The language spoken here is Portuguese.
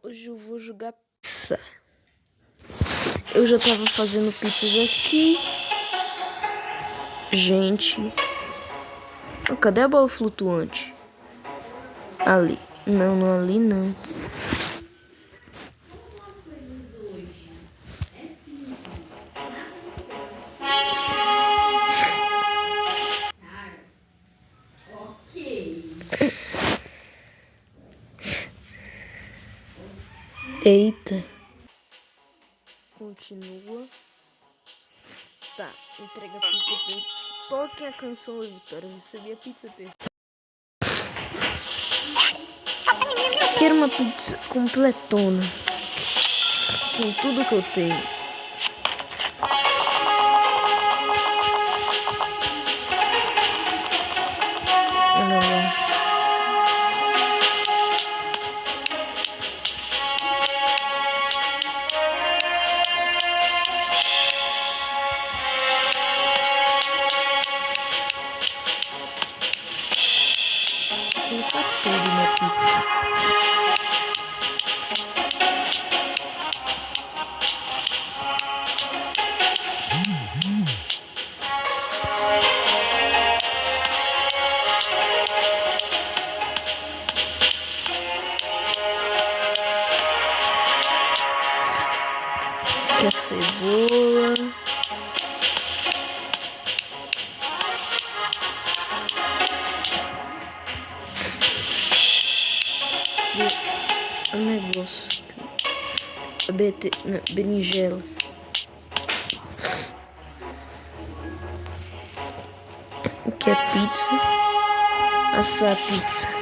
Hoje eu vou jogar pizza. Eu já tava fazendo pizzas aqui. Gente. Cadê a bola flutuante? Ali. Não, não ali não. Eita. Continua. Tá, entrega a pizza perfeita. Toquem a canção da vitória. Eu recebi a pizza perfeita. Quero uma pizza completona. Com tudo que eu tenho. Olha lá. Vou colocar tudo na pizza. Aqui a cebola. O negócio. A berinjela. Aqui é pizza. Assar a pizza.